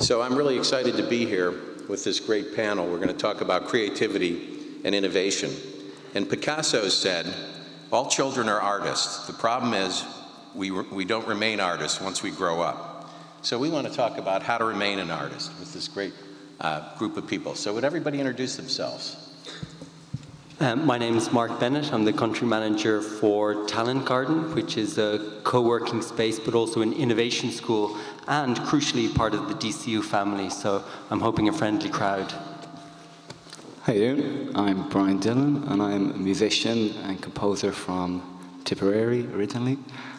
So I'm really excited to be here with this great panel. We're going to talk about creativity and innovation. And Picasso said, all children are artists. The problem is we don't remain artists once we grow up. So we want to talk about how to remain an artist with this great group of people. So would everybody introduce themselves? My name is Mark Bennett. I'm the country manager for Talent Garden, which is a co-working space, but also an innovation school, and crucially part of the DCU family. So I'm hoping a friendly crowd. How you doing? I'm Brian Dillon, and I'm a musician and composer from Tipperary originally.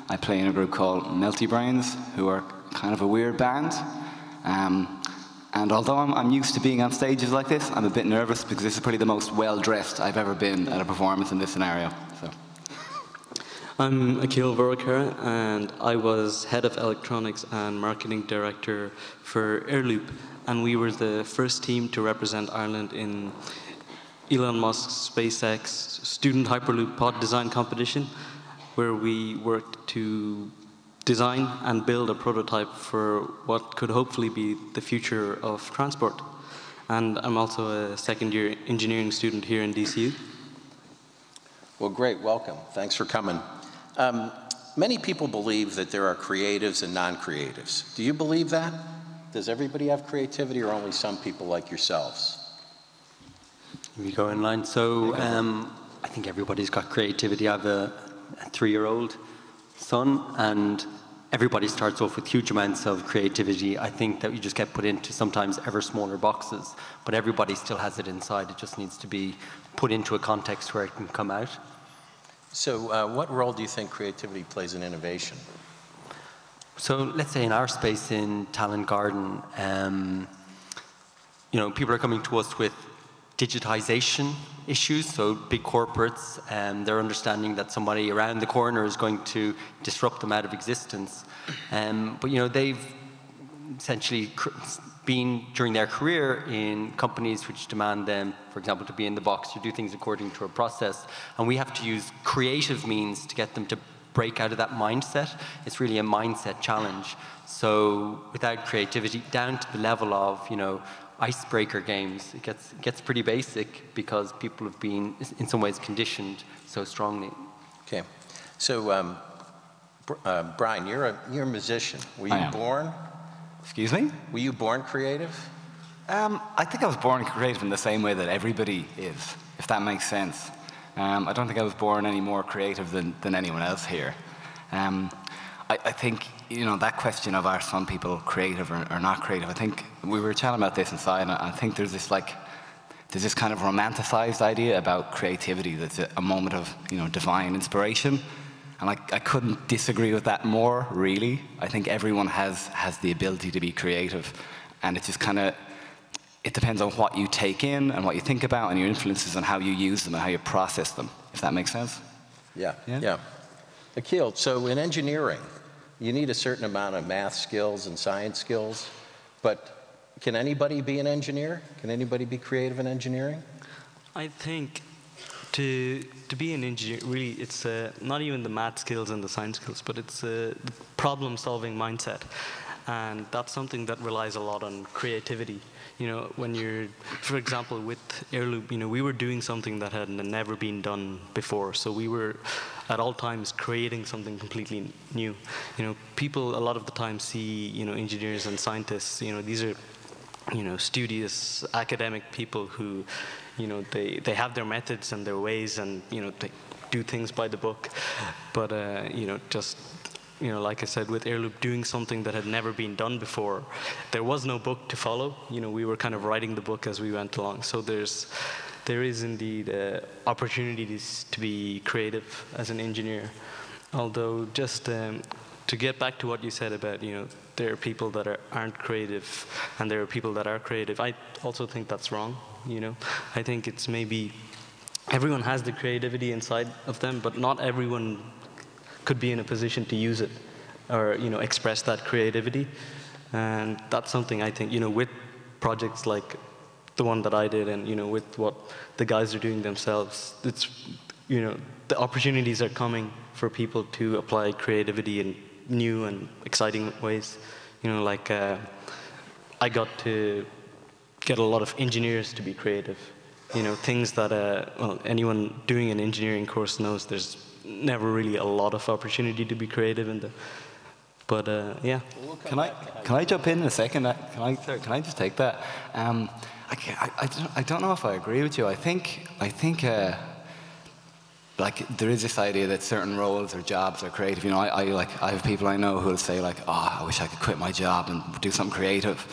I play in a group called Melty Brains, who are kind of a weird band. And although I'm used to being on stages like this, I'm a bit nervous because this is probably the most well-dressed I've ever been at a performance in this scenario. So. I'm Akhil Vorokara, and I was head of electronics and marketing director for Airloop, and we were the first team to represent Ireland in Elon Musk's SpaceX student Hyperloop pod design competition, where we worked to design and build a prototype for what could hopefully be the future of transport. And I'm also a second-year engineering student here in DCU. Well, great, welcome. Thanks for coming. Many people believe that there are creatives and non-creatives. Do you believe that? Does everybody have creativity, or only some people like yourselves? We go in line. So I think everybody's got creativity. I have a 3-year-old son, and everybody starts off with huge amounts of creativity. I think that you just get put into sometimes ever smaller boxes, but everybody still has it inside. It just needs to be put into a context where it can come out. So what role do you think creativity plays in innovation? So let's say in our space in Talent Garden, you know, people are coming to us with digitization issues, so big corporates, and they're understanding that somebody around the corner is going to disrupt them out of existence. But you know, they've essentially been during their career in companies which demand them, for example, to be in the box, to do things according to a process, and we have to use creative means to get them to break out of that mindset. It's really a mindset challenge. So without creativity, down to the level of, you know, icebreaker games, it gets pretty basic because people have been, in some ways, conditioned so strongly. Okay, so Brian, you're a musician. Were you born? Excuse me? Were you born creative? I think I was born creative in the same way that everybody is, if that makes sense. I don't think I was born any more creative than anyone else here. I think, you know, that question of are some people creative or not creative, I think we were chatting about this inside, and I think there's this kind of romanticized idea about creativity that's a moment of, you know, divine inspiration. And I couldn't disagree with that more, really. I think everyone has the ability to be creative, and it just kind of, it depends on what you take in and what you think about and your influences and how you use them and how you process them, if that makes sense. Yeah. Akhil, so in engineering, you need a certain amount of math skills and science skills, but can anybody be an engineer? Can anybody be creative in engineering? I think to be an engineer, really, it's not even the math skills and the science skills, but it's the problem-solving mindset. And that's something that relies a lot on creativity. You know, when you're, for example, with Airloop, you know, we were doing something that had never been done before. So we were, at all times, creating something completely new. You know, people a lot of the time see, you know, engineers and scientists, you know, these are, you know, studious academic people who, you know, they have their methods and their ways, and, you know, they do things by the book. But, you know, just, you know, like I said, with Airloop, doing something that had never been done before. There was no book to follow. You know, we were kind of writing the book as we went along. So there is indeed opportunities to be creative as an engineer. Although, just to get back to what you said about, you know, there are people that aren't creative and there are people that are creative, I also think that's wrong, you know. I think it's maybe everyone has the creativity inside of them, but not everyone could be in a position to use it or, you know, express that creativity. And that's something I think, you know, with projects like the one that I did and, you know, with what the guys are doing themselves, it's, you know, the opportunities are coming for people to apply creativity in new and exciting ways. You know, like I got to get a lot of engineers to be creative. You know, things that well, anyone doing an engineering course knows there's never really a lot of opportunity to be creative in the. But yeah. Can I jump in a second? Can I just take that? I don't know if I agree with you. I think like there is this idea that certain roles or jobs are creative. You know, I have people I know who will say like, oh, I wish I could quit my job and do something creative.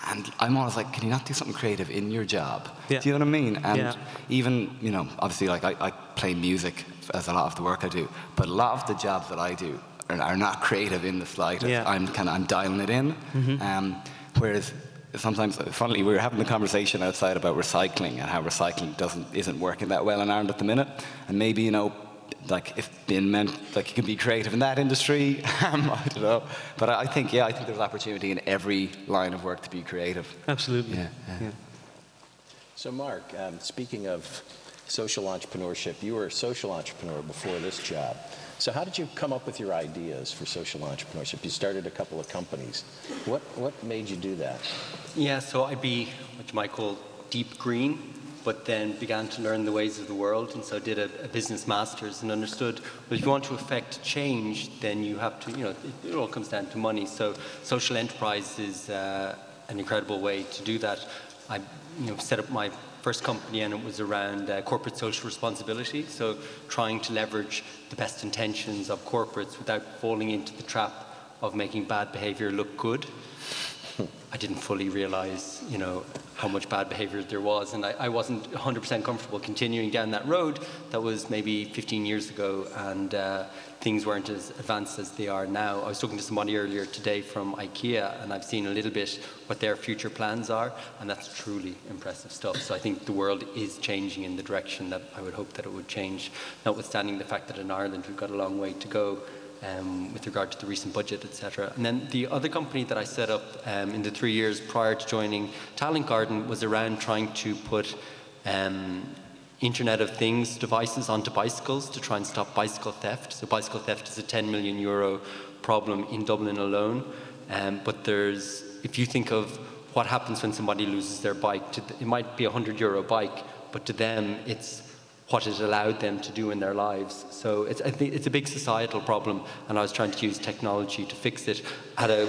And I'm always like, can you not do something creative in your job? Yeah. Do you know what I mean? And yeah. even, you know, obviously like I play music as a lot of the work I do, but a lot of the jobs that I do are not creative in the slightest. Yeah. I'm dialing it in. Mm-hmm. Whereas sometimes, funnily, we were having a conversation outside about recycling and how recycling isn't working that well in Ireland at the minute. And maybe, you know, like if being meant like you can be creative in that industry, I don't know. But I think there's opportunity in every line of work to be creative. Absolutely. Yeah. So Mark, speaking of social entrepreneurship, you were a social entrepreneur before this job. So how did you come up with your ideas for social entrepreneurship? You started a couple of companies. What made you do that? Yeah, so I'd be what you might call deep green, but then began to learn the ways of the world, and so did a business master's and understood, well, if you want to affect change, then you have to, you know, it all comes down to money. So social enterprise is an incredible way to do that. I, you know, set up my first company, and it was around corporate social responsibility, so trying to leverage the best intentions of corporates without falling into the trap of making bad behavior look good. I didn't fully realize, you know, how much bad behavior there was, and I wasn't 100% comfortable continuing down that road. That was maybe 15 years ago, and things weren't as advanced as they are now. I was talking to somebody earlier today from IKEA, and I've seen a little bit what their future plans are, and that's truly impressive stuff. So I think the world is changing in the direction that I would hope that it would change, notwithstanding the fact that in Ireland we've got a long way to go. With regard to the recent budget, etc. And then the other company that I set up in the 3 years prior to joining Talent Garden was around trying to put Internet of Things devices onto bicycles to try and stop bicycle theft. So bicycle theft is a €10 million problem in Dublin alone. But if you think of what happens when somebody loses their bike, it might be a €100 bike, but to them it's what it allowed them to do in their lives. So I think it's a big societal problem, and I was trying to use technology to fix it. I had a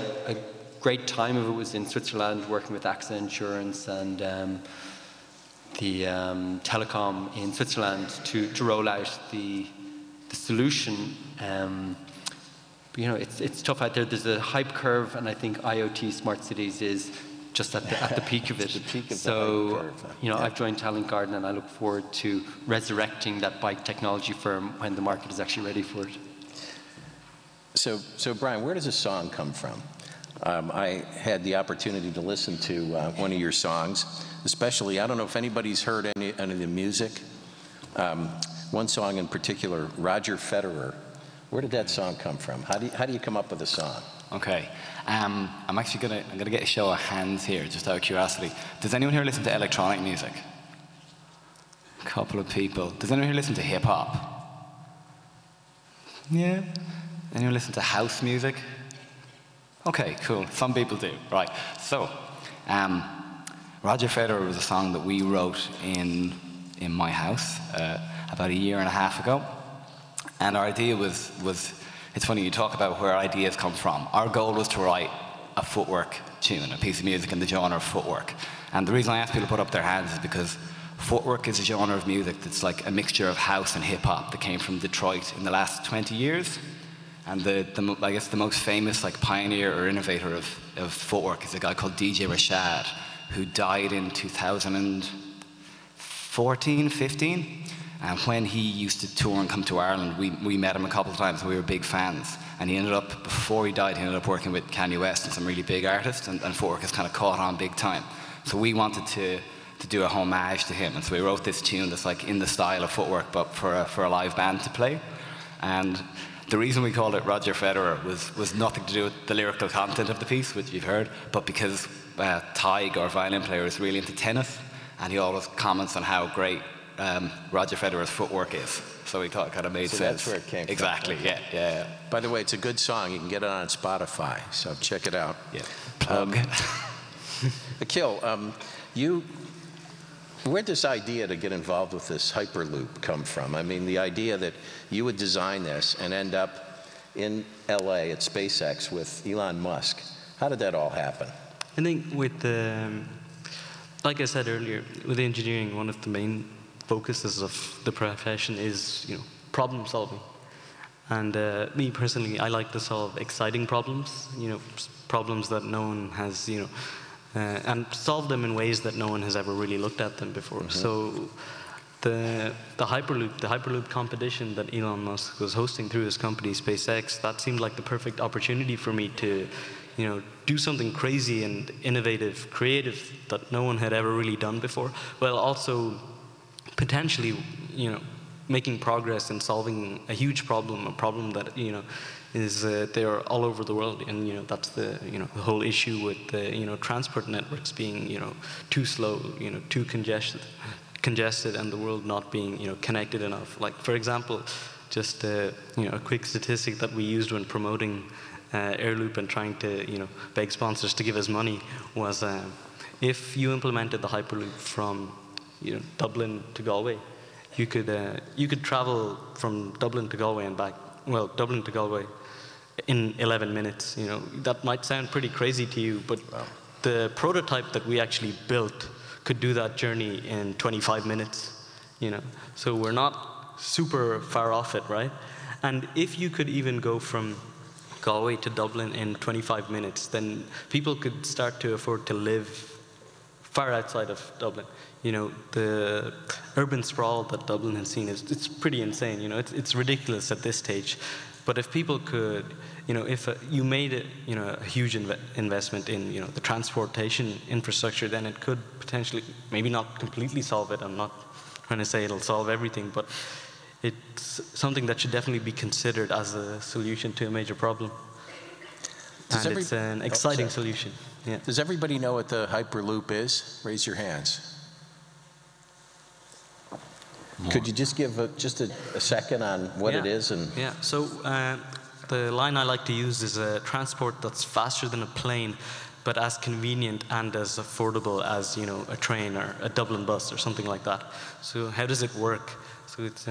great time of it. Was in Switzerland working with AXA Insurance and the telecom in Switzerland to roll out the solution. But, you know, it's tough out there. There's a hype curve, and I think IoT smart cities is just at the peak of it. The peak of so, the hype curve. you know, I've joined Talent Garden, and I look forward to resurrecting that bike technology firm when the market is actually ready for it. So Brian, where does a song come from? I had the opportunity to listen to one of your songs, especially, I don't know if anybody's heard any of the music. One song in particular, Roger Federer. Where did that song come from? How do you come up with a song? Okay. I'm actually gonna get a show of hands here, just out of curiosity. Does anyone here listen to electronic music? A couple of people. Does anyone here listen to hip hop? Yeah. Anyone listen to house music? Okay, cool. Some people do. Right. So, Roger Federer was a song that we wrote in my house about 1.5 years ago, and our idea was. It's funny, you talk about where ideas come from. Our goal was to write a footwork tune, a piece of music in the genre of footwork. And the reason I ask people to put up their hands is because footwork is a genre of music that's like a mixture of house and hip-hop that came from Detroit in the last 20 years. And I guess the most famous like pioneer or innovator of footwork is a guy called DJ Rashad, who died in 2014, 15. And when he used to tour and come to Ireland, we met him a couple of times, and we were big fans. And he ended up, before he died, he ended up working with Kanye West and some really big artists, and footwork has kind of caught on big time. So we wanted to do a homage to him, and so we wrote this tune that's like in the style of footwork, but for a live band to play. And the reason we called it Roger Federer was nothing to do with the lyrical content of the piece, which you've heard, but because Tig, our violin player, is really into tennis, and he always comments on how great Roger Federer's footwork is. So we thought it kind of made sense. That's where it came from. Exactly, yeah. By the way, it's a good song. You can get it on Spotify, so check it out. Yeah. Plug. Akhil, where'd this idea to get involved with this Hyperloop come from? I mean, the idea that you would design this and end up in LA at SpaceX with Elon Musk. How did that all happen? I think with like I said earlier, with engineering, one of the main focuses of the profession is, problem solving. And me personally, I like to solve exciting problems, problems that no one has, and solve them in ways that no one has ever really looked at them before. Mm-hmm. So the Hyperloop competition that Elon Musk was hosting through his company SpaceX, that seemed like the perfect opportunity for me to, do something crazy and innovative, creative that no one had ever really done before, while also potentially, making progress in solving a huge problem, a problem that, is there all over the world. And, that's the, the whole issue with the, transport networks being, too slow, too congested, and the world not being, connected enough. Like, for example, just, a quick statistic that we used when promoting Airloop and trying to, beg sponsors to give us money was if you implemented the Hyperloop from, Dublin to Galway, you could travel from Dublin to Galway and back. Well, Dublin to Galway in 11 minutes. That might sound pretty crazy to you, but wow. The prototype that we actually built could do that journey in 25 minutes. So we're not super far off it, right? And if you could even go from Galway to Dublin in 25 minutes, then people could start to afford to live far outside of Dublin. The urban sprawl that Dublin has seen it's pretty insane. It's ridiculous at this stage. But if people could, if you made it, a huge investment in, the transportation infrastructure, then it could potentially, maybe not completely solve it. I'm not trying to say it'll solve everything, but it's something that should definitely be considered as a solution to a major problem. And it's an exciting solution. Yeah. Does everybody know what the Hyperloop is? Raise your hands. More. Could you just give just a second on what it is? Yeah, so the line I like to use is a transport that's faster than a plane, but as convenient and as affordable as, a train or a Dublin bus or something like that. So how does it work? So it's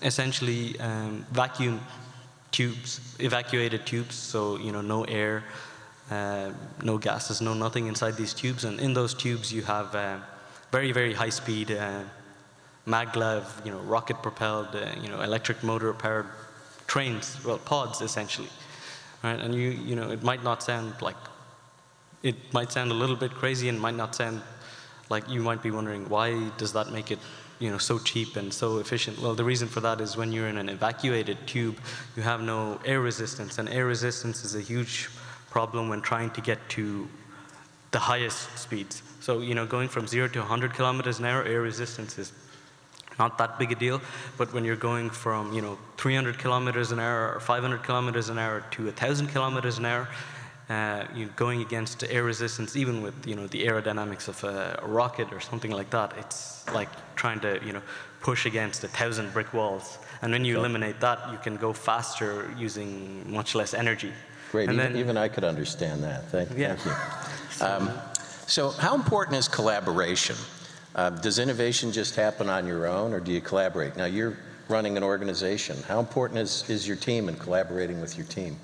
essentially vacuum tubes, evacuated tubes, so, no air, no gases, no nothing inside these tubes. And in those tubes you have very, very high speed maglev, rocket-propelled, electric motor-powered trains, well, pods, essentially, right? And it might not sound like, it might sound a little bit crazy and might not sound like you might be wondering, why does that make it, so cheap and so efficient? Well, the reason for that is when you're in an evacuated tube, you have no air resistance, and air resistance is a huge problem when trying to get to the highest speeds. So, going from 0 to 100 kilometers an hour, air resistance is not that big a deal, but when you're going from 300 kilometers an hour or 500 kilometers an hour to 1,000 kilometers an hour, you're going against air resistance, even with the aerodynamics of a rocket or something like that. It's like trying to push against 1,000 brick walls, and when you eliminate that, you can go faster using much less energy. Great, even I could understand that. Thank you. So how important is collaboration? Does innovation just happen on your own, or do you collaborate? Now, you're running an organization. How important is your team and collaborating with your team?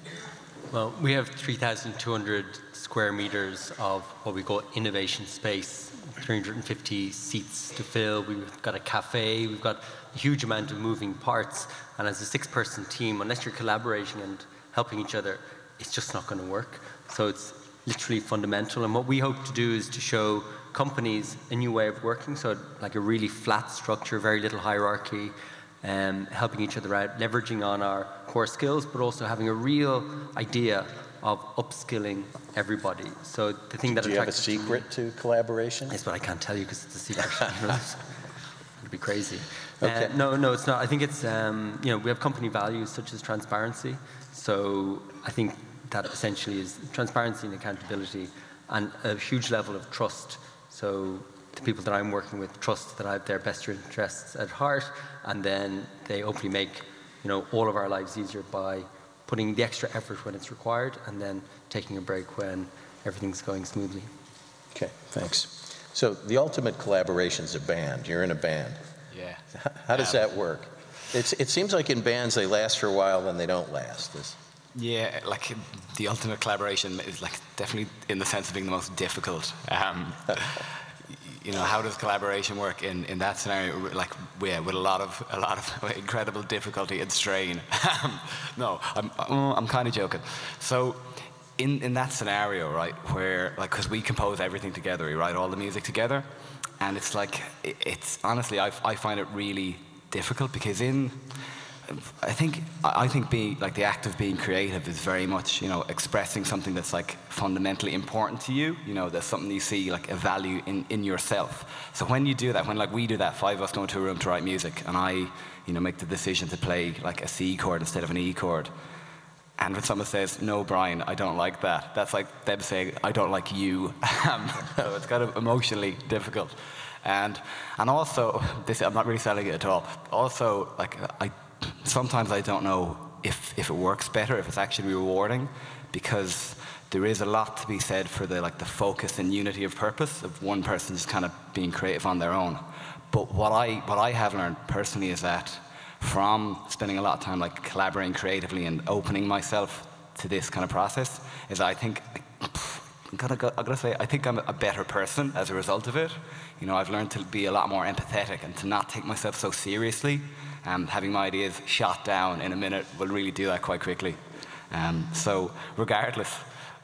Well, we have 3,200 square meters of what we call innovation space, 350 seats to fill. We've got a cafe. We've got a huge amount of moving parts. And as a 6-person team, unless you're collaborating and helping each other, it's just not going to work. So it's literally fundamental. And what we hope to do is to show companies a new way of working, so like a really flat structure, very little hierarchy, helping each other out, leveraging on our core skills, but also having a real idea of upskilling everybody. So the thing that do you have a secret to collaboration? Yes, but I can't tell you because it's a secret. It'd be crazy. Okay. No, it's not. I think it's we have company values such as transparency. So I think that essentially is transparency and accountability, and a huge level of trust. So the people that I'm working with trust that I have their best interests at heart, and then they hopefully make all of our lives easier by putting the extra effort when it's required, and then taking a break when everything's going smoothly. Okay, thanks. So the ultimate collaboration is a band. You're in a band. Yeah. How does that work? It seems like in bands they last for a while, then they don't last. Yeah, like the ultimate collaboration is like definitely in the sense of being the most difficult. You know, how does collaboration work in that scenario? Like, yeah, with a lot of incredible difficulty and strain. No, I'm kind of joking. So, in that scenario, right, where like, because we compose everything together, we write all the music together, and it's like, it's honestly, I find it really difficult because I think being like the act of being creative is very much, you know, expressing something that's like fundamentally important to you. You know, there's something you see like a value in yourself. So when you do that, when like we do that, 5 of us go into a room to write music, and I, you know, make the decision to play like a C chord instead of an E chord. And when someone says, "No, Brian, I don't like that," that's like them saying, "I don't like you." So it's kind of emotionally difficult. And also, this, I'm not really selling it at all. Also, like sometimes I don't know if it works better, if it's actually rewarding, because there is a lot to be said for the focus and unity of purpose of one person just kind of being creative on their own. But what I have learned personally is that from spending a lot of time like collaborating creatively and opening myself to this kind of process, is I think I'm gonna say I think I'm a better person as a result of it. You know, I've learned to be a lot more empathetic and to not take myself so seriously. Having my ideas shot down in a minute will really do that quite quickly. So regardless,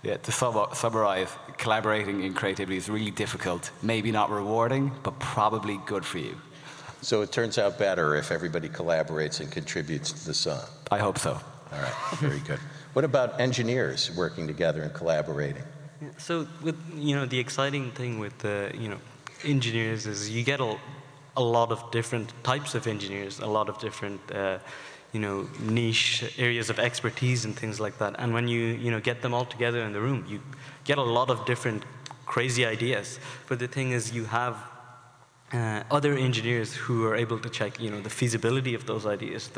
yeah, to summarize, collaborating in creativity is really difficult, maybe not rewarding, but probably good for you. So it turns out better if everybody collaborates and contributes to the song. I hope so. All right, very good. What about engineers working together and collaborating? Yeah, so with, you know, the exciting thing with you know, engineers is you get a lot of different types of engineers, a lot of different you know, niche areas of expertise and things like that. And when you know, get them all together in the room, you get a lot of different crazy ideas. But the thing is, you have other engineers who are able to check, you know, the feasibility of those ideas,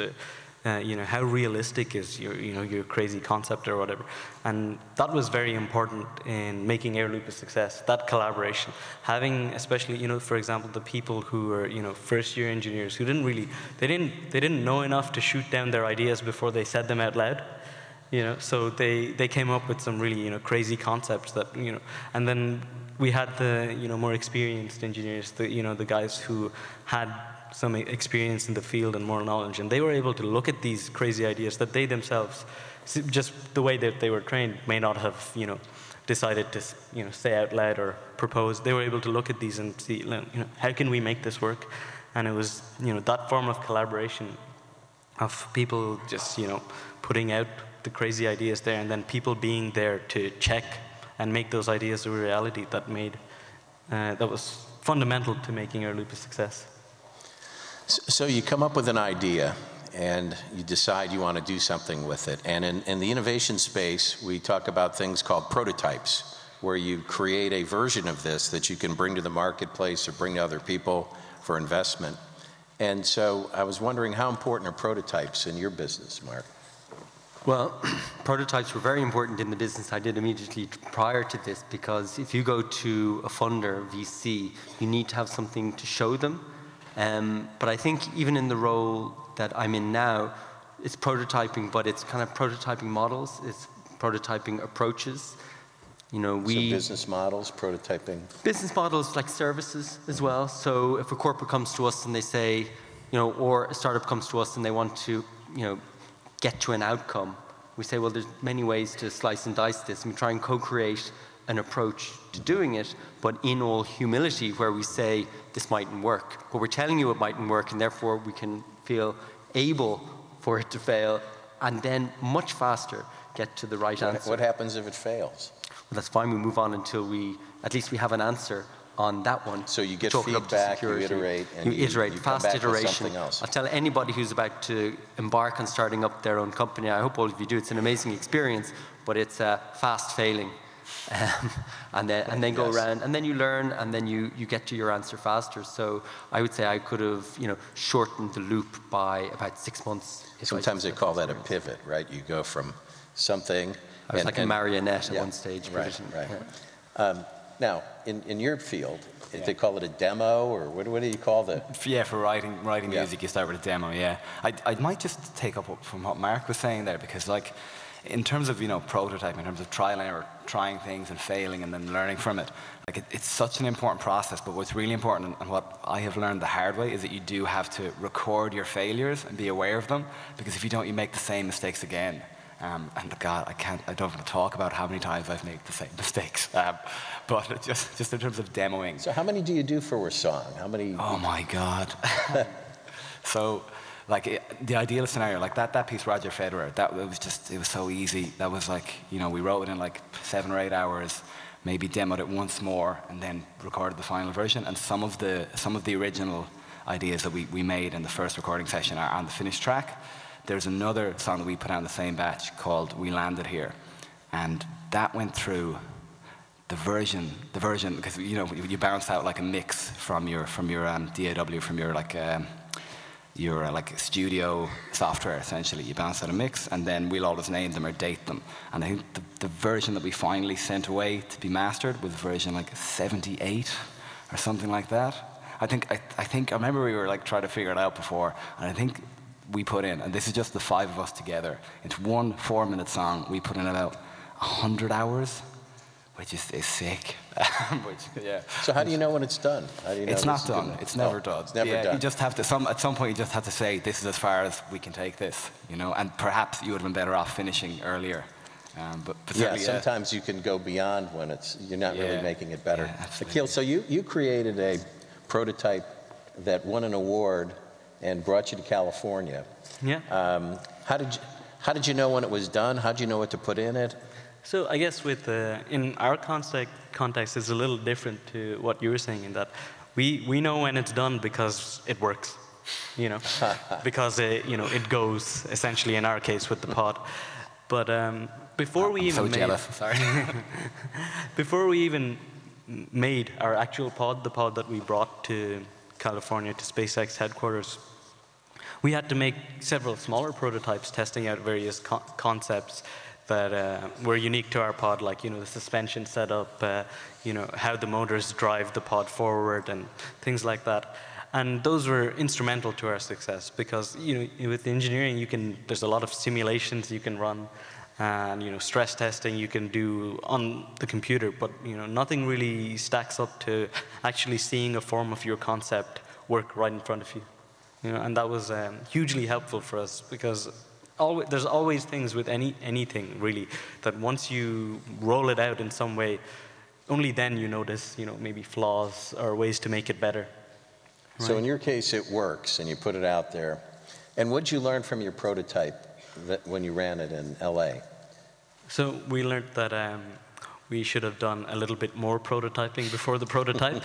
you know, how realistic is your crazy concept or whatever. And that was very important in making Airloop a success, that collaboration. Having, especially, you know, for example, the people who are, you know, first-year engineers who they didn't know enough to shoot down their ideas before they said them out loud. You know, so they came up with some really, you know, crazy concepts that, you know, and then we had the, you know, more experienced engineers, you know, the guys who had some experience in the field and more knowledge, and they were able to look at these crazy ideas that they themselves, just the way that they were trained, may not have, you know, decided to, you know, say out loud or propose. They were able to look at these and see, you know, how can we make this work? And it was, you know, that form of collaboration of people just, you know, putting out the crazy ideas there, and then people being there to check and make those ideas a reality that made, that was fundamental to making Airloop a success. So you come up with an idea and you decide you want to do something with it. And in the innovation space, we talk about things called prototypes, where you create a version of this that you can bring to the marketplace or bring to other people for investment. And so I was wondering, how important are prototypes in your business, Mark? Well, prototypes were very important in the business I did immediately prior to this, because if you go to a funder, VC, you need to have something to show them. But I think even in the role that I'm in now, it's prototyping, but it's kind of prototyping models, it's prototyping approaches. You know, So business models, prototyping? Business models like services as well. So if a corporate comes to us and they say, you know, or a startup comes to us and they want to, you know, get to an outcome, we say, well, there's many ways to slice and dice this, and we try and co-create an approach to doing it, but in all humility, where we say, this mightn't work, but we're telling you it mightn't work, and therefore we can feel able for it to fail, and then much faster get to the right answer. What happens if it fails? Well, that's fine, we move on until at least we have an answer on that one. So you get feedback, you iterate, and you iterate, fast come back iteration. with something else. I'll tell anybody who's about to embark on starting up their own company, I hope all of you do, it's an amazing experience, but it's fast failing. And then go around, and then you learn, and then you get to your answer faster. So I would say I could have, you know, shortened the loop by about 6 months. Sometimes they call that a pivot, right? You go from something. I was like a marionette at one stage. Right. Yeah. Now, in your field, they call it a demo, or what do you call the? Yeah, for writing music, you start with a demo. Yeah, I might just take up from what Mark was saying there, because like, in terms of prototyping, in terms of trial and error, trying things and failing and then learning from it, like it's such an important process. But what's really important, and what I have learned the hard way, is that you do have to record your failures and be aware of them, because if you don't, you make the same mistakes again. And God, I don't want to talk about how many times I've made the same mistakes. But just in terms of demoing. So how many do you do for a song? How many? Oh my God. So, like the ideal scenario, like that piece, Roger Federer, it was so easy. That was like, we wrote it in like 7 or 8 hours, maybe demoed it once more, and then recorded the final version. And some of the original ideas that we made in the first recording session are on the finished track. There's another song that we put out in the same batch called We Landed Here, and that went through the version, because you bounce out like a mix from your DAW, from your like studio software, essentially. You bounce out a mix, and then we'll always name them or date them. And I think the version that we finally sent away to be mastered was version like 78 or something like that. I remember we were like trying to figure it out before, and I think we put in, and this is just the 5 of us together, it's one 4-minute song. We put in about 100 hours, which is sick. So how do you know when it's done? How do you know it's not done. It's never done. It's never done. You just have to, at some point you just have to say, this is as far as we can take this, and perhaps you would have been better off finishing earlier. But sometimes you can go beyond when you're not really making it better. Yeah, Akil, so you created a prototype that won an award and brought you to California. Yeah. How did you know when it was done? How did you know what to put in it? So I guess in our context, it's a little different to what you were saying, in that we know when it's done because it works, because it goes, essentially, in our case with the pod. But before we even made, jealous. Sorry. Before we even made our actual pod, the pod that we brought to California, to SpaceX headquarters, we had to make several smaller prototypes testing out various concepts that were unique to our pod, like the suspension setup, how the motors drive the pod forward, and things like that. And those were instrumental to our success, because with engineering, there's a lot of simulations you can run, and stress testing you can do on the computer, but nothing really stacks up to actually seeing a form of your concept work right in front of you. And that was hugely helpful for us, because there's always things with anything really, that once you roll it out in some way, only then you notice maybe flaws or ways to make it better. Right? So in your case, it works, and you put it out there. And what did you learn from your prototype when you ran it in LA? So we learned that we should have done a little bit more prototyping before the prototype.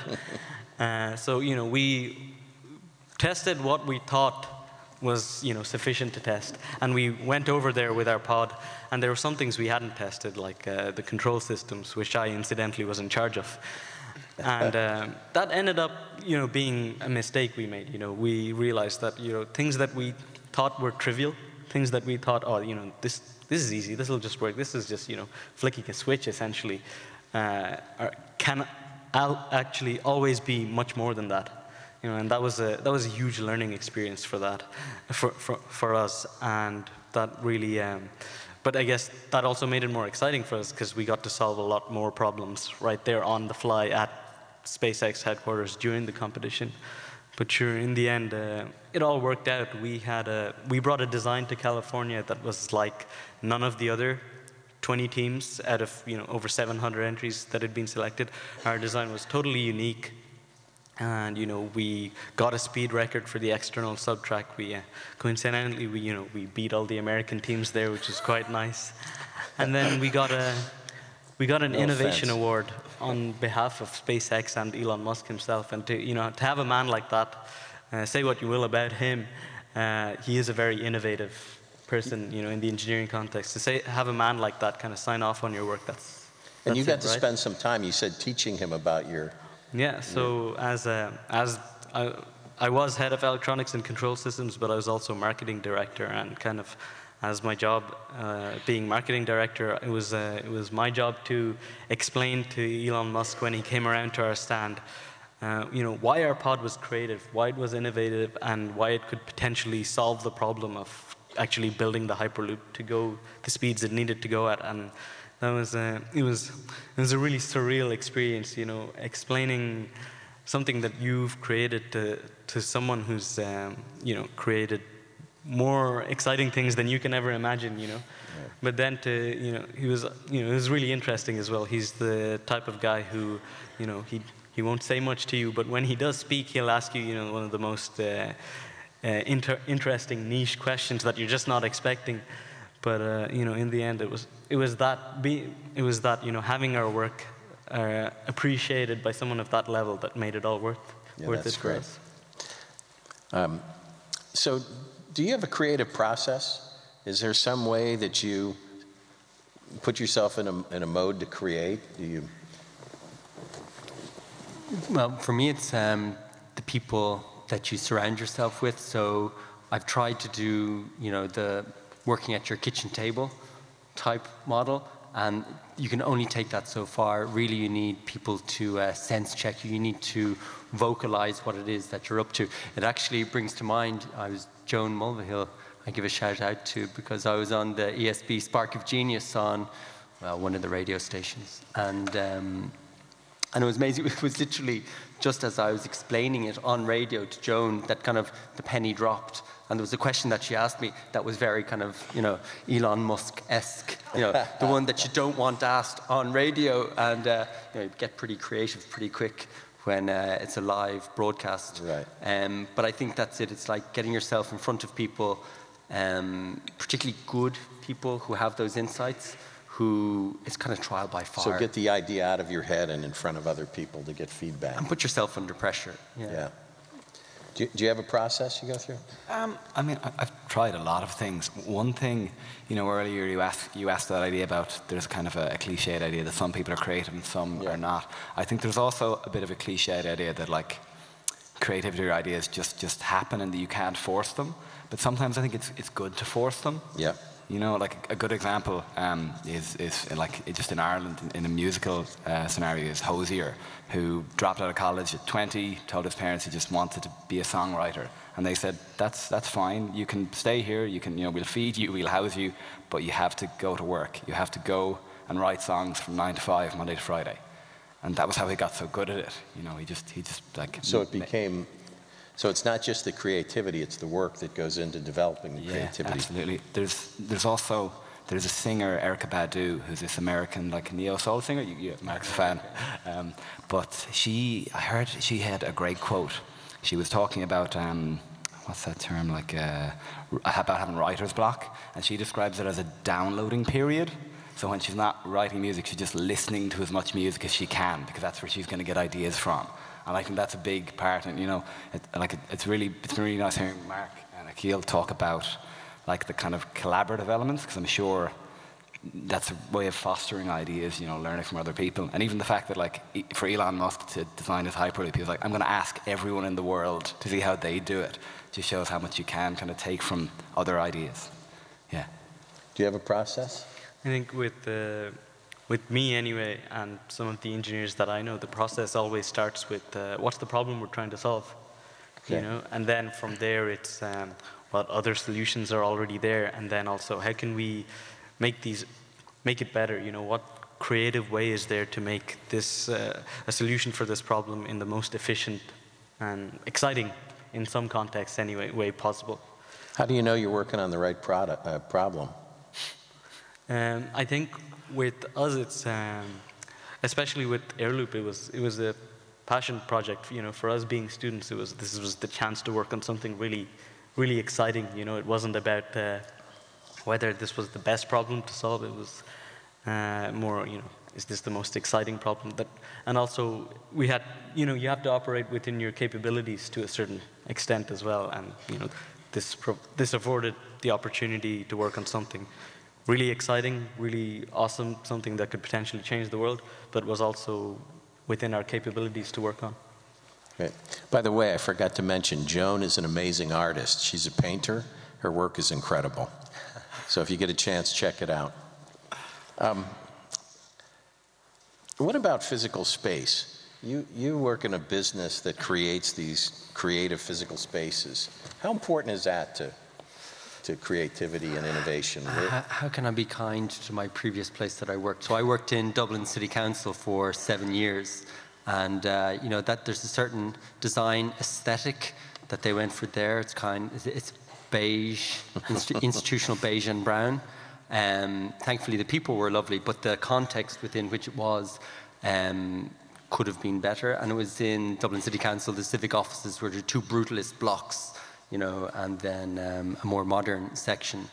So we tested what we thought was sufficient to test, and we went over there with our pod, and there were some things we hadn't tested, like the control systems, which I incidentally was in charge of. And that ended up being a mistake we made. We realized that things that we thought were trivial, things that we thought, this is easy, this will just work, this is just flicking a switch, essentially, can actually always be much more than that. And that was a huge learning experience for that, for us, and that really. But I guess that also made it more exciting for us, because we got to solve a lot more problems right there on the fly at SpaceX headquarters during the competition. But sure, in the end, it all worked out. We brought a design to California that was like none of the other 20 teams out of over 700 entries that had been selected. Our design was totally unique. And we got a speed record for the external subtrack. Coincidentally, we beat all the American teams there, which is quite nice. And then we got an innovation award on behalf of SpaceX and Elon Musk himself. And to have a man like that, say what you will about him, he is a very innovative person, in the engineering context. To have a man like that kind of sign off on your work, that's and you got to right? spend some time, you said, teaching him about your. Yeah, so as I was head of electronics and control systems, but I was also marketing director, and kind of as my job being marketing director, it was my job to explain to Elon Musk when he came around to our stand, why our pod was creative, why it was innovative, and why it could potentially solve the problem of actually building the Hyperloop to go the speeds it needed to go at. And that was it was a really surreal experience, explaining something that you've created to someone who's created more exciting things than you can ever imagine, Yeah. But then he was really interesting as well. He's the type of guy who, he won't say much to you, but when he does speak, he'll ask you, one of the most interesting niche questions that you're just not expecting. But in the end, it was that having our work appreciated by someone of that level that made it all worth it for us. So, do you have a creative process? Is there some way that you put yourself in a mode to create? Do you? Well, for me, it's the people that you surround yourself with. So I've tried to do, the working at your kitchen table type model, and you can only take that so far. Really, you need people to sense check you. You need to vocalize what it is that you're up to. It actually brings to mind, Joan Mulvihill, I give a shout out to, because I was on the ESB Spark of Genius on, one of the radio stations. And it was amazing. It was literally just as I was explaining it on radio to Joan that kind of the penny dropped. And there was a question that she asked me that was very kind of, Elon Musk-esque, the one that you don't want asked on radio. And you get pretty creative pretty quick when it's a live broadcast. Right. But I think that's it. It's like getting yourself in front of people, particularly good people who have those insights, who it's kind of trial by fire. So get the idea out of your head and in front of other people to get feedback. And put yourself under pressure. Yeah. Do you have a process you go through? I mean, I've tried a lot of things. One thing, earlier you asked that idea about there's kind of a cliched idea that some people are creative and some are not. I think there's also a bit of a cliched idea that like creativity or ideas just happen and that you can't force them. But sometimes I think it's good to force them. Yeah. Like a good example is like just in Ireland in a musical scenario is Hosier, who dropped out of college at 20, told his parents he just wanted to be a songwriter, and they said that's fine. You can stay here. You can we'll feed you, we'll house you, but you have to go to work. You have to go and write songs from 9 to 5, Monday to Friday, and that was how he got so good at it. He just like. So it became. So it's not just the creativity, it's the work that goes into developing the creativity. Absolutely. There's a singer, Erykah Badu, who's this American like neo-soul singer. Mark's a fan. But I heard she had a great quote. She was talking about, what's that term, like about having writer's block. And she describes it as a downloading period. So when she's not writing music, she's just listening to as much music as she can, because that's where she's going to get ideas from. And I think that's a big part, and it's been really nice hearing Mark and Akil talk about like the kind of collaborative elements, because I'm sure that's a way of fostering ideas, learning from other people. And even the fact that like for Elon Musk to design his Hyperloop, he was like, I'm going to ask everyone in the world to see how they do it. Just shows how much you can kind of take from other ideas. Yeah. Do you have a process? I think with me anyway, and some of the engineers that I know, the process always starts with what's the problem we're trying to solve, and then from there it's what other solutions are already there, and then also how can we make it better, what creative way is there to make this a solution for this problem in the most efficient and exciting, in some contexts anyway, way possible. How do you know you're working on the right problem? I think with us, it's especially with Airloop, it was a passion project. For us being students, this was the chance to work on something really, really exciting. It wasn't about whether this was the best problem to solve. It was more, is this the most exciting problem? And also we had, you have to operate within your capabilities to a certain extent as well. And this afforded the opportunity to work on something really exciting, really awesome, something that could potentially change the world, but was also within our capabilities to work on. Great. By the way, I forgot to mention, Joan is an amazing artist. She's a painter. Her work is incredible. So if you get a chance, check it out. What about physical space? You work in a business that creates these creative physical spaces. How important is that to creativity and innovation? How can I be kind to my previous place that I worked? So I worked in Dublin City Council for 7 years, and you know that there's a certain design aesthetic that they went for there. It's beige, institutional beige and brown. Thankfully, the people were lovely, but the context within which it was could have been better. And it was in Dublin City Council, the civic offices were the two brutalist blocks, you know, and then a more modern section.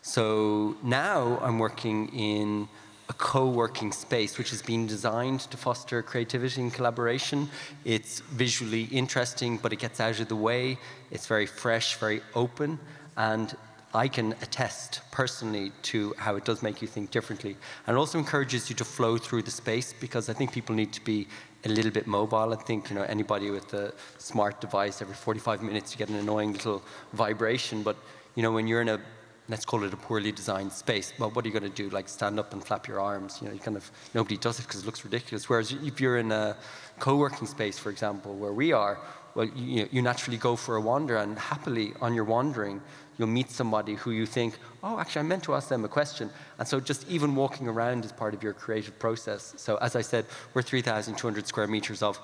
So now I'm working in a co-working space which has been designed to foster creativity and collaboration. It's visually interesting, but it gets out of the way. It's very fresh, very open, and I can attest personally to how it does make you think differently. And it also encourages you to flow through the space, because I think people need to be a little bit mobile. I think, you know, anybody with a smart device, every 45 minutes you get an annoying little vibration. But, you know, when you're in a, let's call it a poorly designed space, well, what are you going to do? Like stand up and flap your arms? You know, you kind of, nobody does it because it looks ridiculous. Whereas if you're in a co-working space, for example, where we are, well, you naturally go for a wander, and happily on your wandering, you'll meet somebody who you think, oh, actually, I meant to ask them a question. And so just even walking around is part of your creative process. So as I said, we're 3,200 square meters of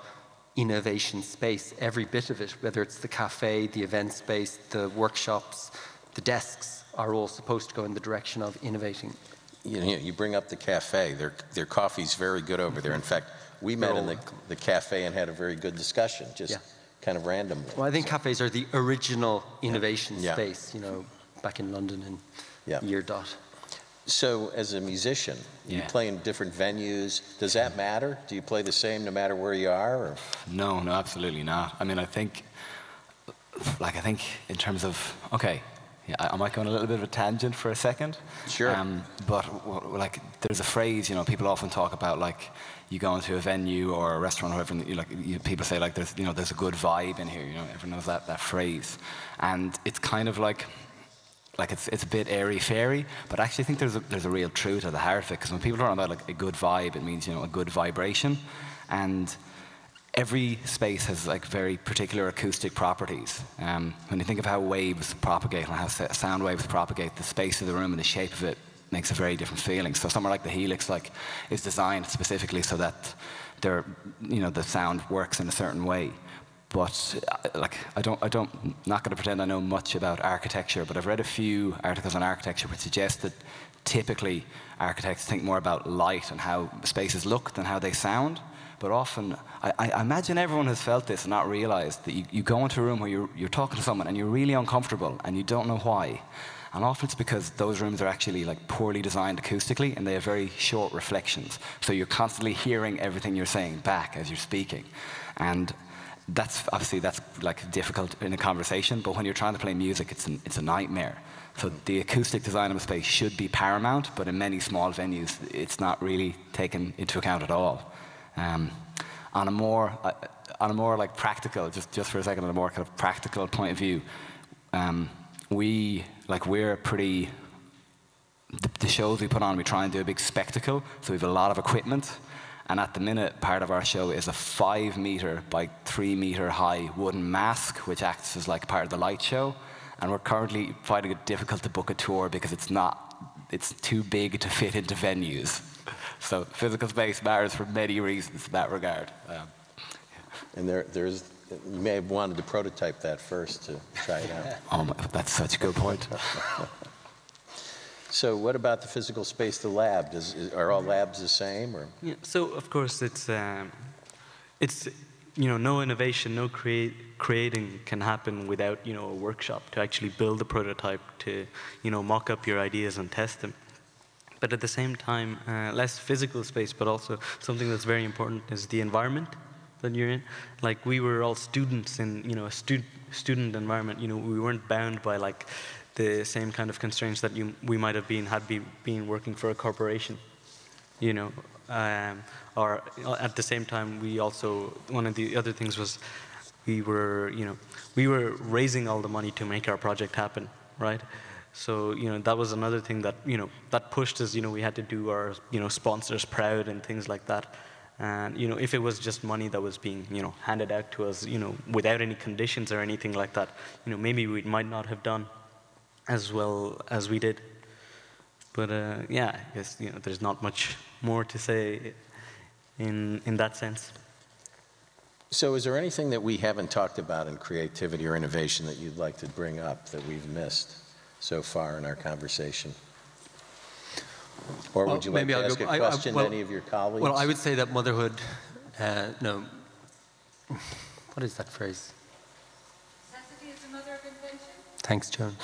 innovation space, every bit of it, whether it's the cafe, the event space, the workshops, the desks, are all supposed to go in the direction of innovating. You know, you bring up the cafe. Their coffee's very good over there. In fact, we met in the cafe and had a very good discussion, just kind of randomly. Well, I think cafes are the original innovation space, you know, back in London in year dot. So as a musician, you play in different venues. Does that matter? Do you play the same no matter where you are? Or? No, absolutely not. I mean, I think in terms of, I might go on a little bit of a tangent for a second. Sure. But like, there's a phrase, you know, people often talk about, like, you go into a venue or a restaurant or whatever, people say, like, there's a good vibe in here. You know, everyone knows that phrase, and it's kind of like it's a bit airy-fairy, but I actually think there's a real truth at the heart of it, because when people talk about like a good vibe, it means, you know, a good vibration, and every space has like very particular acoustic properties. When you think of how waves propagate and how sound waves propagate, the space of the room and the shape of it makes a very different feeling. So somewhere like the Helix, like, is designed specifically so that the sound works in a certain way. But like, I'm not going to pretend I know much about architecture, but I've read a few articles on architecture which suggest that typically architects think more about light and how spaces look than how they sound. But often, I imagine everyone has felt this and not realized that you go into a room where you're talking to someone and you're really uncomfortable and you don't know why. And often it's because those rooms are actually like poorly designed acoustically, and they have very short reflections. So you're constantly hearing everything you're saying back as you're speaking. And that's like difficult in a conversation, but when you're trying to play music, it's a nightmare. So the acoustic design of a space should be paramount, but in many small venues, it's not really taken into account at all. On a more like practical, just for a second, on a more kind of practical point of view, we're pretty, the shows we put on, we try and do a big spectacle, so we have a lot of equipment, and at the minute, part of our show is a 5 meter by 3 meter high wooden mask, which acts as like part of the light show, and we're currently finding it difficult to book a tour because it's too big to fit into venues. So physical space matters for many reasons in that regard. And you may have wanted to prototype that first to try it out. Oh, that's such a good point. So what about the physical space, the lab? Are all labs the same? Or? Yeah, so of course it's no innovation, no creating can happen without, you know, a workshop to actually build a prototype, to, you know, mock up your ideas and test them. But at the same time, less physical space, but also something that's very important is the environment that you're in. Like, we were all students in, you know, a student environment. You know, we weren't bound by like the same kind of constraints that we might have been working for a corporation. You know, or at the same time, we also, one of the other things was we were raising all the money to make our project happen, right? So, that was another thing that, that pushed us. We had to do our, sponsors proud and things like that. And, if it was just money that was being, handed out to us, without any conditions or anything like that, maybe we might not have done as well as we did. But, yeah, I guess, there's not much more to say in that sense. So is there anything that we haven't talked about in creativity or innovation that you'd like to bring up that we've missed so far in our conversation? Or would you like to ask a question to any of your colleagues? Well, I would say that motherhood, no, what is that phrase? Necessity is the mother of invention. Thanks, Joan.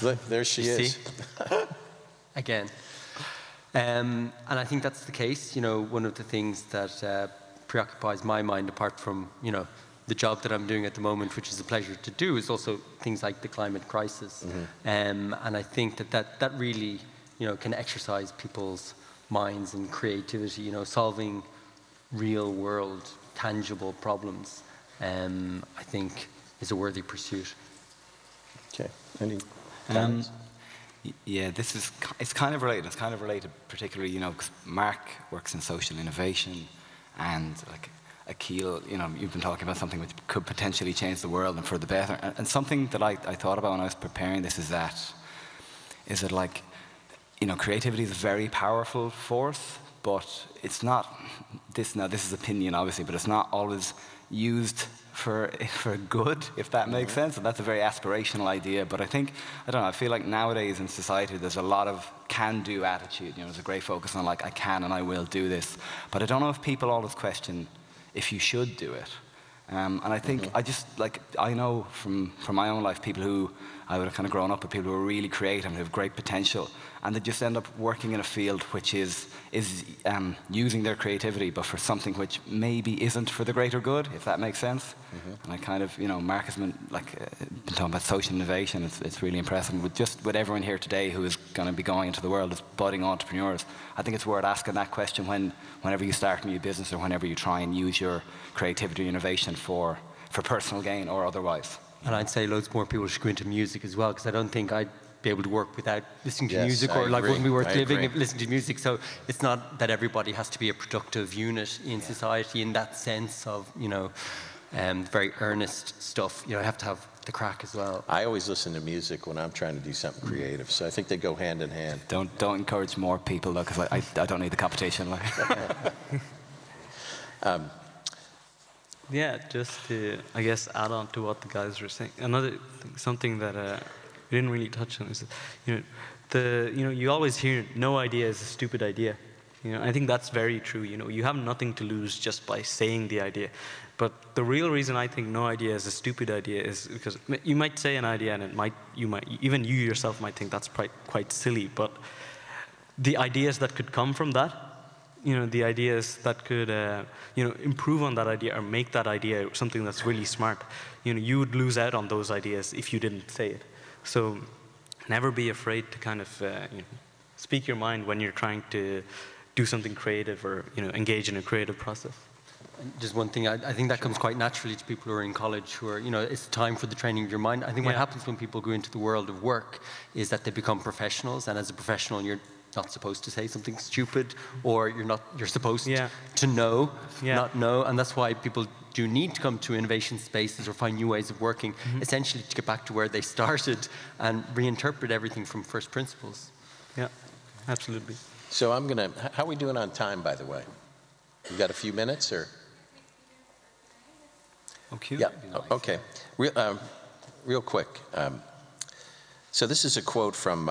Look, there she is. Again. And I think that's the case. One of the things that preoccupies my mind, apart from, the job that I'm doing at the moment, which is a pleasure to do, is also things like the climate crisis. And I think that really, can exercise people's minds and creativity, solving real world, tangible problems, I think is a worthy pursuit. Okay. Any comments? Yeah, it's kind of related. It's kind of related particularly, because Mark works in social innovation, and like Akil, you've been talking about something which could potentially change the world and for the better. And something that I thought about when I was preparing this is that like, creativity is a very powerful force, but it's not, this is opinion obviously, but it's not always used for good, if that makes sense. And that's a very aspirational idea. But I don't know, I feel like nowadays in society there's a lot of can-do attitude. There's a great focus on like, I can and I will do this. But I don't know if people always question if you should do it. And I think I know from my own life, people who I would have kind of grown up with, people who are really creative and have great potential, and they just end up working in a field which is using their creativity, but for something which maybe isn't for the greater good, if that makes sense. And I kind of, Mark has been talking about social innovation. It's really impressive. With everyone here today who is going to be going into the world as budding entrepreneurs, I think it's worth asking that question whenever you start a new business or whenever you try and use your creativity or innovation for personal gain or otherwise. And I'd say loads more people should go into music as well, because I don't think I'd be able to work without listening to music, or like wouldn't be worth living if listening to music. So it's not that everybody has to be a productive unit in society in that sense of, very earnest stuff. You have to have the crack as well. I always listen to music when I'm trying to do something creative, so I think they go hand in hand. Don't encourage more people though, because I don't need the competition. Yeah, just to, I guess, add on to what the guys were saying. Another thing, something that we didn't really touch on is that, you always hear no idea is a stupid idea. I think that's very true. You have nothing to lose just by saying the idea. But the real reason I think no idea is a stupid idea is because you might say an idea and even you yourself might think that's quite silly. But the ideas that could come from that, the ideas that could, improve on that idea or make that idea something that's really smart, you would lose out on those ideas if you didn't say it. So never be afraid to kind of, speak your mind when you're trying to do something creative or, engage in a creative process. Just one thing, I think that comes quite naturally to people who are in college, who are, it's time for the training of your mind. I think what happens when people go into the world of work is that they become professionals, and as a professional, you're not supposed to say something stupid, or you're supposed to know, not know, and that's why people do need to come to innovation spaces or find new ways of working, essentially to get back to where they started and reinterpret everything from first principles. Yeah, absolutely. So how are we doing on time, by the way? You got a few minutes, or? Okay. Yeah, okay. Real quick. So this is a quote from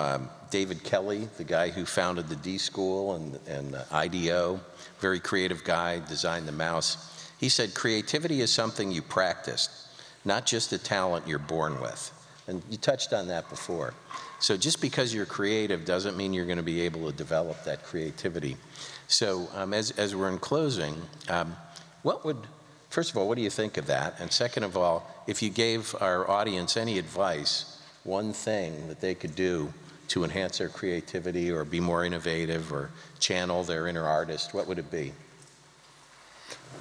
David Kelly, the guy who founded the D School and IDEO, very creative guy, designed the mouse. He said, creativity is something you practice, not just a talent you're born with. And you touched on that before. So just because you're creative doesn't mean you're going to be able to develop that creativity. So as we're in closing, first of all, what do you think of that? And second of all, if you gave our audience any advice, one thing that they could do to enhance their creativity or be more innovative or channel their inner artist, what would it be?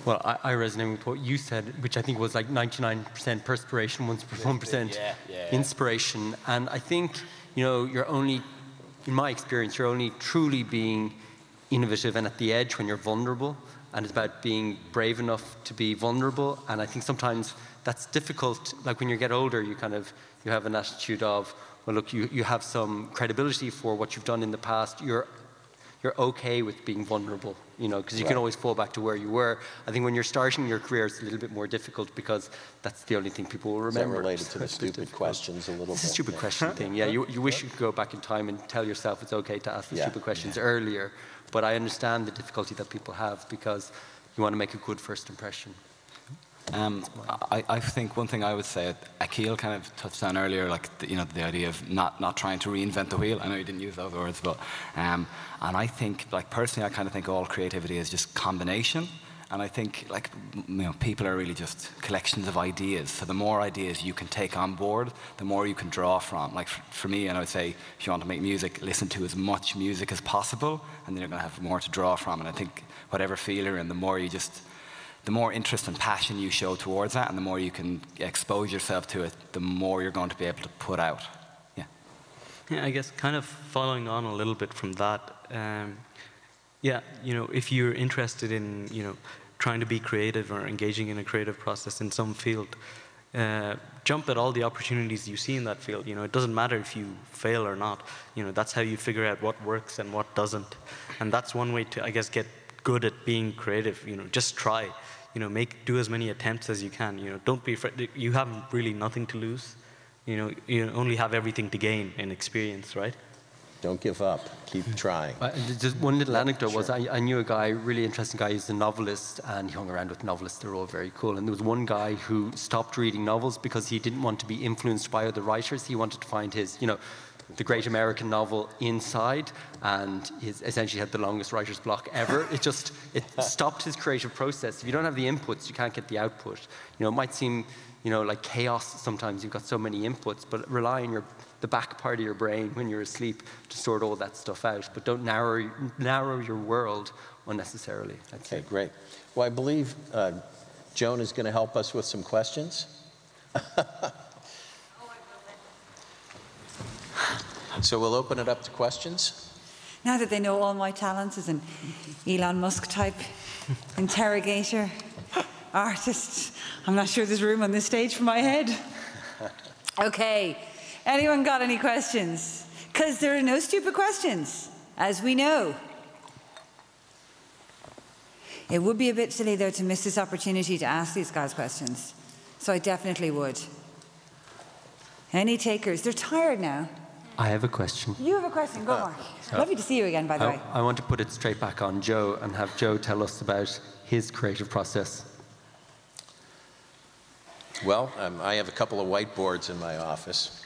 Well, I resonate with what you said, which I think was like 99% perspiration, 1% inspiration. And I think, you know, you're only, in my experience, you're only truly being innovative and at the edge when you're vulnerable, and it's about being brave enough to be vulnerable. And I think sometimes that's difficult. Like when you get older, you have an attitude of, well, look, you have some credibility for what you've done in the past. You're okay with being vulnerable, you know, because you can always fall back to where you were. I think when you're starting your career, it's a little bit more difficult because that's the only thing people will remember. Is that related to the stupid questions a little bit? It's a stupid question thing, yeah. You wish you could go back in time and tell yourself it's okay to ask the stupid questions earlier. But I understand the difficulty that people have because you want to make a good first impression. I think one thing I would say, Akil kind of touched on earlier, like the idea of not trying to reinvent the wheel. I know you didn't use those words, but and I think, like personally, I kind of think all creativity is just combination. And I think, like, people are really just collections of ideas. So the more ideas you can take on board, the more you can draw from. Like for me, and I would say, if you want to make music, listen to as much music as possible, and then you're going to have more to draw from. And I think whatever field you're in, the more interest and passion you show towards that, and the more you can expose yourself to it, the more you're going to be able to put out. Yeah, I guess kind of following on a little bit from that. If you're interested in, trying to be creative or engaging in a creative process in some field, jump at all the opportunities you see in that field. It doesn't matter if you fail or not. That's how you figure out what works and what doesn't. And that's one way to, I guess, get good at being creative. Just try. Do as many attempts as you can. Don't be afraid. You have really nothing to lose. You only have everything to gain in experience, right? Don't give up. Keep trying. Just one little anecdote was I knew a guy, really interesting guy. He's a novelist, and he hung around with novelists. They're all very cool. And there was one guy who stopped reading novels because he didn't want to be influenced by other writers. He wanted to find his, the great American novel inside, and he essentially had the longest writer's block ever. It stopped his creative process. If you don't have the inputs, you can't get the output. It might seem, like chaos sometimes. You've got so many inputs, but rely on the back part of your brain when you're asleep to sort all that stuff out. But don't narrow your world unnecessarily. Okay, great. Well, I believe Joan is going to help us with some questions. So we'll open it up to questions. Now that they know all my talents as an Elon Musk type interrogator, artist, I'm not sure there's room on this stage for my head. Okay, anyone got any questions? Because there are no stupid questions, as we know. It would be a bit silly, though, to miss this opportunity to ask these guys questions. So I definitely would. Any takers? They're tired now. I have a question. You have a question? Go, Mark. Lovely to see you again, by the way. I want to put it straight back on Joe and have Joe tell us about his creative process. Well, I have a couple of whiteboards in my office,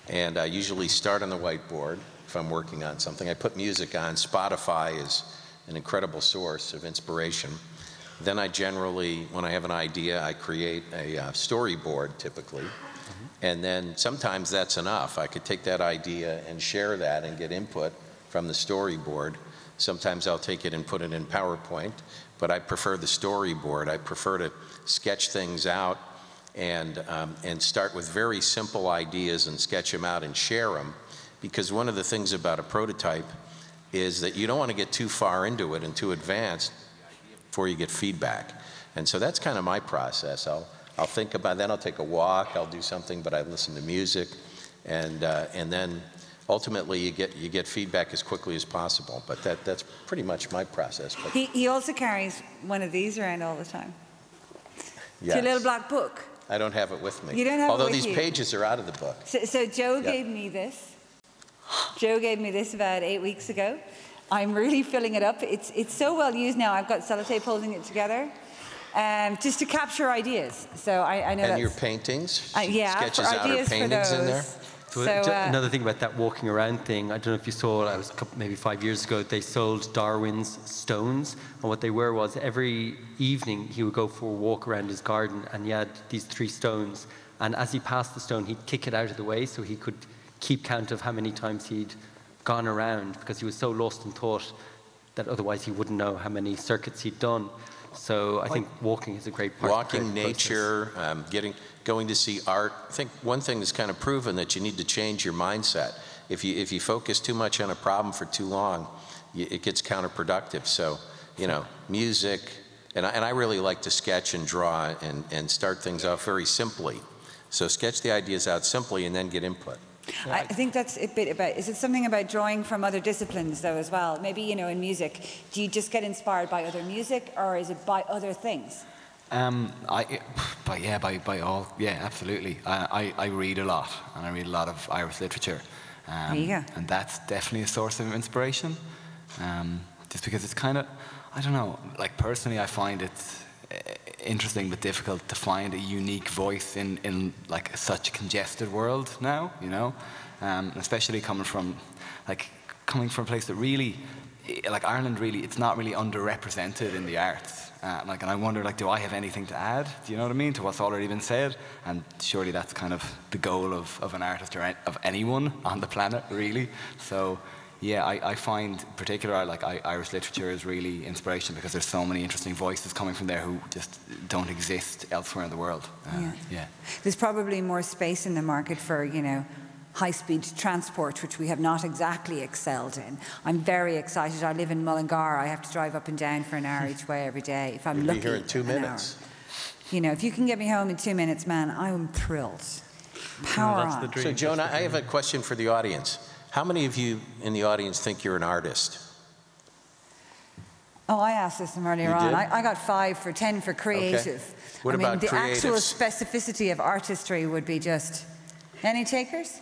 and I usually start on the whiteboard if I'm working on something. I put music on. Spotify is an incredible source of inspiration. Then I generally, when I have an idea, I create a storyboard, typically. And then sometimes that's enough. I could take that idea and share that and get input from the storyboard. Sometimes I'll take it and put it in PowerPoint, but I prefer the storyboard. I prefer to sketch things out and start with very simple ideas and sketch them out and share them. Because one of the things about a prototype is that you don't want to get too far into it and too advanced before you get feedback. And so that's kind of my process. I'll think about it, then I'll take a walk, I'll do something, but I listen to music, and then ultimately you get feedback as quickly as possible. But that's pretty much my process. But He also carries one of these around all the time. yes. It's a little black book. I don't have it with me. You don't have Although it with these you. pages are out of the book. So Joe gave me this. Joe gave me this about 8 weeks ago. I'm really filling it up. It's so well used now. I've got sellotape holding it together. Just to capture ideas. So I know that's... And your paintings? Yeah, sketches for out or ideas paintings for those. in there? So another thing about that walking around thing, I don't know if you saw, it was maybe 5 years ago, they sold Darwin's stones. And what they were was every evening he would go for a walk around his garden and he had these 3 stones. And as he passed the stone, he'd kick it out of the way so he could keep count of how many times he'd gone around, because he was so lost in thought that otherwise he wouldn't know how many circuits he'd done. So I think walking is a great part. Walking, nature, going to see art. I think one thing that's kind of proven that you need to change your mindset if you focus too much on a problem for too long, it gets counterproductive. So, you know, music, and I really like to sketch and draw and start things off very simply. So sketch the ideas out simply and then get input. I think that's a bit about, is it something about drawing from other disciplines though as well? Maybe, you know, in music, do you just get inspired by other music, or is it by other things? By all, yeah, absolutely. I read a lot, and I read a lot of Irish literature. There you go. And that's definitely a source of inspiration. Just because it's kind of, I don't know, like personally I find it interesting but difficult to find a unique voice in like such a congested world now, you know, especially coming from a place that really, like Ireland really, it's not really underrepresented in the arts. And I wonder, like, do I have anything to add, do you know what I mean, to what's already been said? And surely that's kind of the goal of an artist or of anyone on the planet, really. So yeah, I find particularly like Irish literature is really inspiration, because there's so many interesting voices coming from there who just don't exist elsewhere in the world. Yeah. There's probably more space in the market for, you know, high-speed transport, which we have not exactly excelled in. I'm very excited. I live in Mullingar. I have to drive up and down for an hour each way every day. If I'm lucky, You'll be here in 2 minutes. You know, if you can get me home in 2 minutes, man, I am thrilled. Power that's on. the dream. So Joan, I have a question for the audience. How many of you in the audience think you're an artist? Oh, I asked this earlier You on. did? I got 5 for 10 for creative. Okay. What I mean, about the actual creatives? specificity of artistry would be just... Any takers?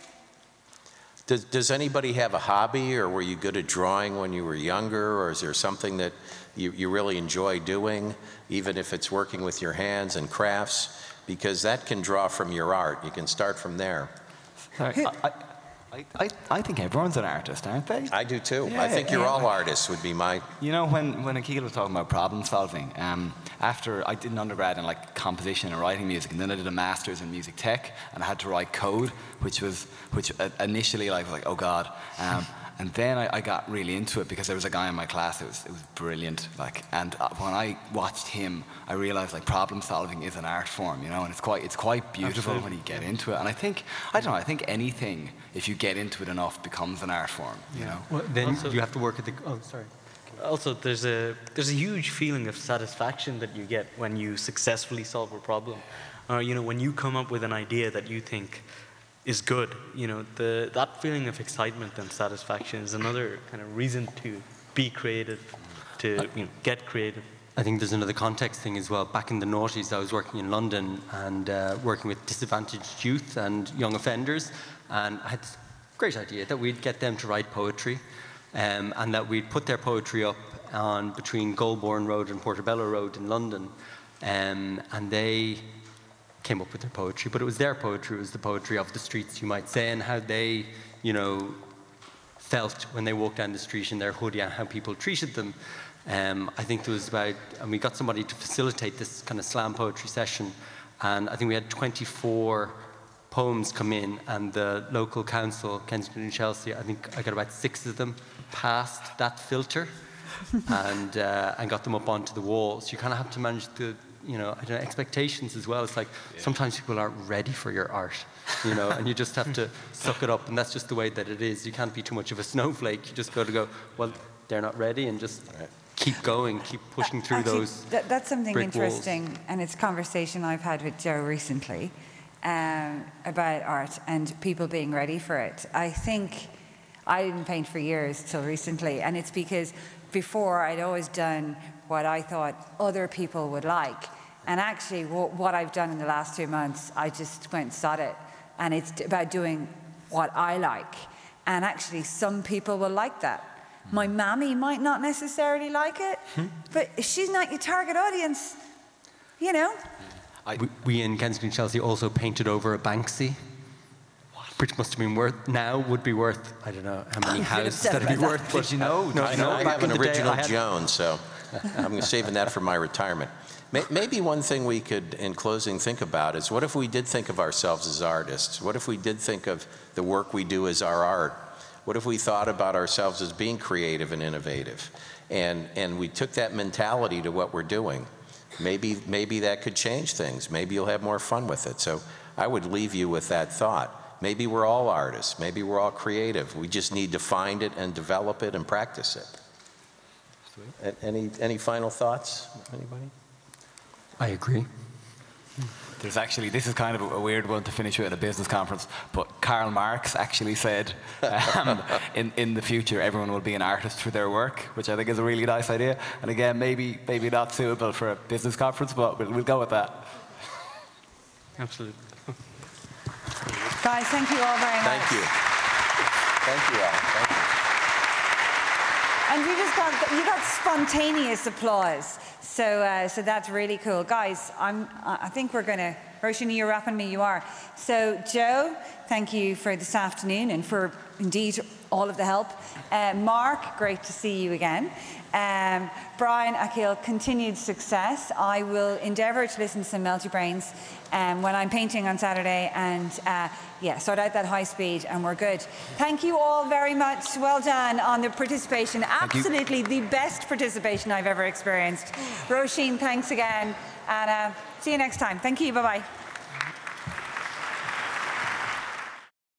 Does anybody have a hobby, or were you good at drawing when you were younger, or is there something that you really enjoy doing, even if it's working with your hands and crafts? Because that can draw from your art. You can start from there. Sorry, I think everyone's an artist, aren't they? I do too. Yeah, I think you're all artists would be my... You know, when Akil was talking about problem solving, after I did an undergrad in like composition and writing music, and then I did a master's in music tech, and I had to write code, which initially I was like, oh God. And then I got really into it because there was a guy in my class, it was brilliant. Like, and when I watched him, I realized like problem solving is an art form, you know, and it's quite beautiful when you get into it. And I think anything, if you get into it enough, becomes an art form, you know. Well, then also, you have to work at the... Oh, sorry. Also, there's a huge feeling of satisfaction that you get when you successfully solve a problem. You know, when you come up with an idea that you think is good, you know, that feeling of excitement and satisfaction is another kind of reason to be creative, to get creative. I think there's another context thing as well. Back in the noughties, I was working in London and working with disadvantaged youth and young offenders, and I had this great idea that we'd get them to write poetry, and that we'd put their poetry up on between Goulburn Road and Portobello Road in London, and they came up with their poetry, but it was their poetry. It was the poetry of the streets, you might say, and how they, you know, felt when they walked down the street in their hoodie and how people treated them. I think there was about, and we got somebody to facilitate this kind of slam poetry session, and I think we had 24 poems come in, and the local council, Kensington and Chelsea, I think I got about 6 of them past that filter, and got them up onto the wall. So you kind of have to manage the, you know, I don't know, expectations as well. It's like sometimes people aren't ready for your art, you know, and you just have to suck it up, and that's just the way that it is. You can't be too much of a snowflake. You just got to go, well, they're not ready, and just keep going, keep pushing through Actually, those that's something brick interesting, walls. and it's a conversation I've had with Joe recently about art and people being ready for it. I think I didn't paint for years till recently, and it's because before I'd always done what I thought other people would like. And actually, what I've done in the last 2 months, I just went and sod it. And it's about doing what I like. And actually, some people will like that. My mammy might not necessarily like it, but if she's not your target audience, you know. We in Kensington Chelsea also painted over a Banksy, which must have been worth, now would be worth, I don't know how many houses that'd be worth. But you know, I have an original Joan, so I'm saving that for my retirement. Maybe one thing we could, in closing, think about is, what if we did think of ourselves as artists? What if we did think of the work we do as our art? What if we thought about ourselves as being creative and innovative? And we took that mentality to what we're doing. Maybe that could change things. Maybe you'll have more fun with it. So I would leave you with that thought. Maybe we're all artists. Maybe we're all creative. We just need to find it and develop it and practice it. Any final thoughts? Anybody? I agree. There's actually, this is kind of a weird one to finish with at a business conference, but Karl Marx actually said in the future everyone will be an artist for their work, which I think is a really nice idea. And again, maybe not suitable for a business conference, but we'll go with that. Absolutely. Guys, thank you all very much. Thank you. Thank you all. Thank you. And you got spontaneous applause. So that's really cool. Guys, I think we're going to, Roisin, you're wrapping me, you are. So Joe, thank you for this afternoon and for indeed all of the help. Mark, great to see you again. Brian, Akhil, continued success. I will endeavour to listen to some Melty Brains when I'm painting on Saturday and yeah, sort out that high speed and we're good. Thank you all very much. Well done on the participation. Absolutely the best participation I've ever experienced. Roisin, thanks again and see you next time. Thank you. Bye-bye.